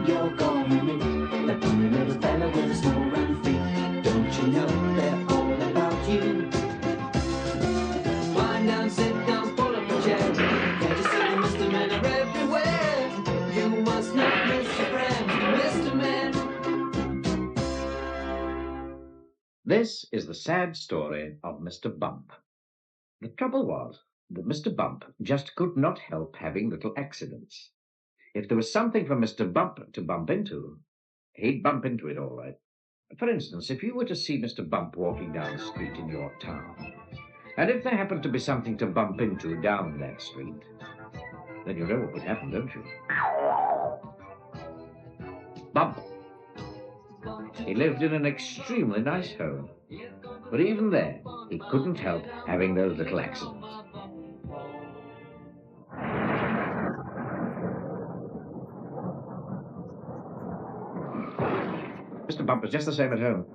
when you're going in. That funny little fella with the small round feet. Don't you know they're all about you? Climb down, sit down, pull up a chair. Can't you see Mr. Men are everywhere? You must not miss a friend, Mr. Men. This is the sad story of Mr. Bump. The trouble was that Mr. Bump just could not help having little accidents. If there was something for Mr. Bump to bump into, he'd bump into it all right. For instance, if you were to see Mr. Bump walking down the street in your town, and if there happened to be something to bump into down that street, then you know what would happen, don't you? Bump. He lived in an extremely nice home, but even there, he couldn't help having those little accidents. Mr. Bump was just the same at home.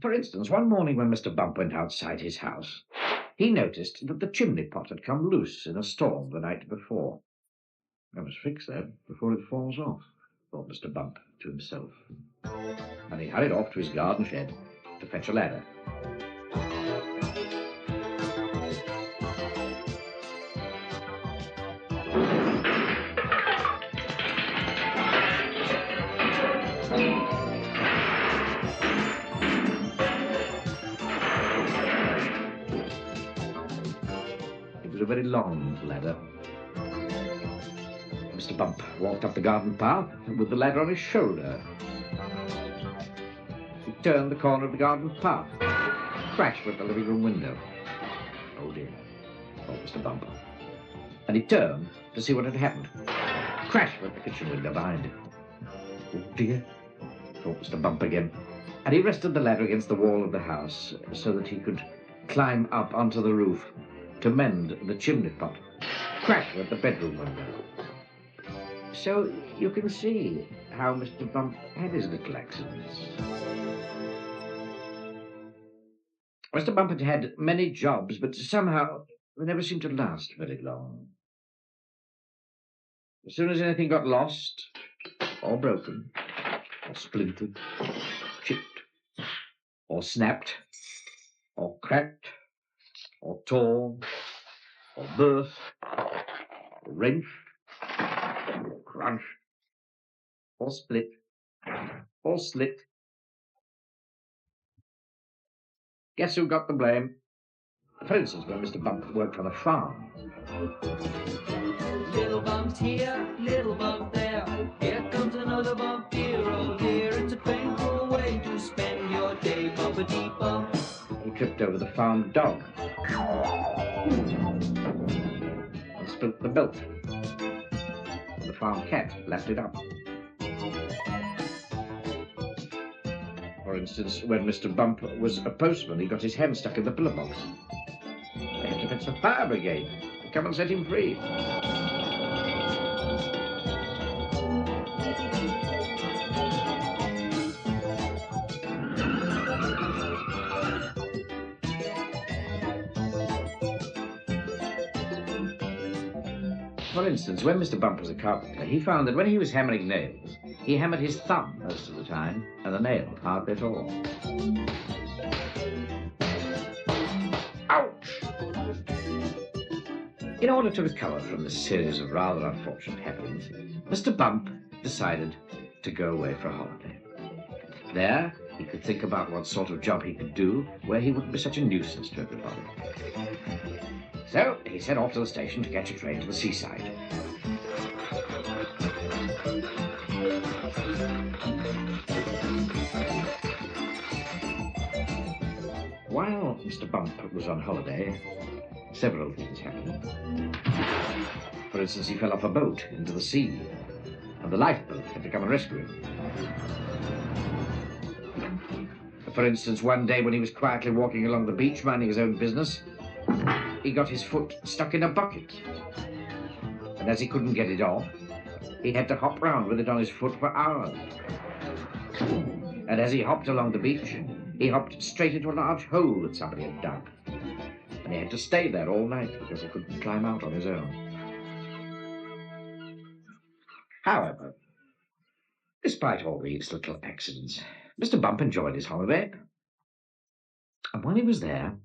For instance, one morning when Mr. Bump went outside his house, he noticed that the chimney pot had come loose in a storm the night before. I must fix that before it falls off, thought Mr. Bump to himself. And he hurried off to his garden shed to fetch a ladder. It was a very long ladder. Mr. Bump walked up the garden path with the ladder on his shoulder. He turned the corner of the garden path. Crash went the living room window. Oh dear, thought Mr. Bump. And he turned to see what had happened. Crash went the kitchen window behind him. Oh dear, thought Mr. Bump again. And he rested the ladder against the wall of the house so that he could climb up onto the roof to mend the chimney pot. Crash went the bedroom window. So you can see how Mr. Bump had his little accidents. Mr. Bump had had many jobs, but somehow they never seemed to last very long. As soon as anything got lost, or broken, or splintered, chipped, or snapped, or cracked, or torn, or burst, or wrenched, or crunched, or split, or slit, guess who got the blame? For instance, when Mr. Bump worked on a farm. Little bumps here, little bump there. Here comes another bump, dear, oh dear. It's a painful way to spend your day, bump-a-dee bump. He tripped over the farm dog and spilt the milk. The farm cat lapped it up. For instance, when Mr. Bump was a postman, he got his hand stuck in the pillar box. They had to fetch the fire brigade to come and set him free. For instance, when Mr. Bump was a carpenter, he found that when he was hammering nails, he hammered his thumb most of the time, and the nail hardly at all. Ouch! In order to recover from this series of rather unfortunate happenings, Mr. Bump decided to go away for a holiday. There, he could think about what sort of job he could do where he wouldn't be such a nuisance to everybody. So he set off to the station to catch a train to the seaside. While Mr. Bump was on holiday, several things happened. For instance, he fell off a boat into the sea, and the lifeboat had to come and rescue him. For instance, one day when he was quietly walking along the beach minding his own business, he got his foot stuck in a bucket. And as he couldn't get it off, he had to hop round with it on his foot for hours. And as he hopped along the beach, he hopped straight into a large hole that somebody had dug. And he had to stay there all night because he couldn't climb out on his own. However, Despite all these little accidents, Mr. Bump enjoyed his holiday. And while he was there,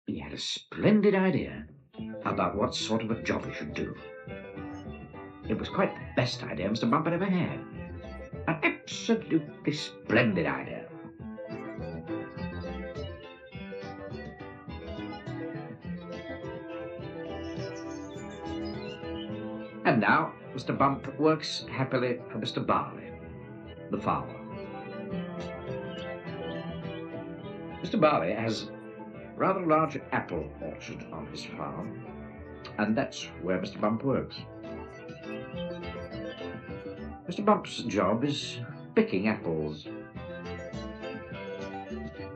he had a splendid idea about what sort of a job he should do. It was quite the best idea Mr. Bump had ever had. An absolutely splendid idea. And now Mr. Bump works happily for Mr. Barley, the farmer. Mr. Barley has a rather large apple orchard on his farm, and that's where Mr. Bump works. Mr. Bump's job is picking apples.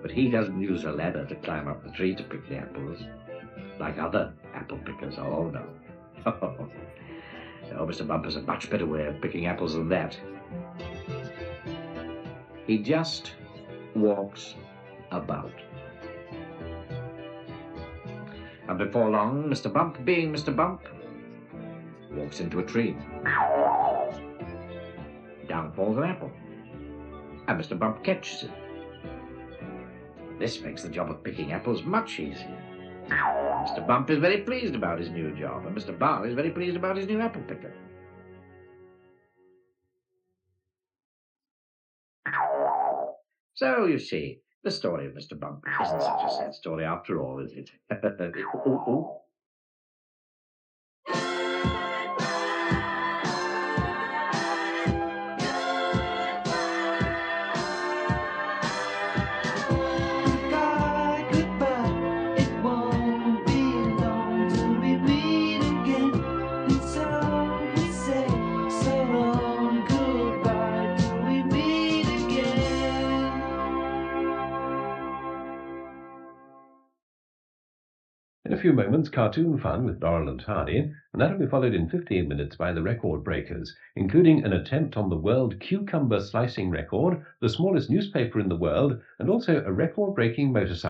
But he doesn't use a ladder to climb up the tree to pick the apples, like other apple pickers. Oh, no. No, Mr. Bump has a much better way of picking apples than that. He just walks about. And before long, Mr. Bump, being Mr. Bump, walks into a tree. Down falls an apple, and Mr. Bump catches it. This makes the job of picking apples much easier. Mr. Bump is very pleased about his new job, and Mr. Barley is very pleased about his new apple picker. So, you see, the story of Mr. Bump isn't such a sad story after all, is it? In a few moments, cartoon fun with Laurel and Hardy, and that'll be followed in 15 minutes by the record breakers, including an attempt on the world cucumber slicing record, the smallest newspaper in the world, and also a record-breaking motorcycle.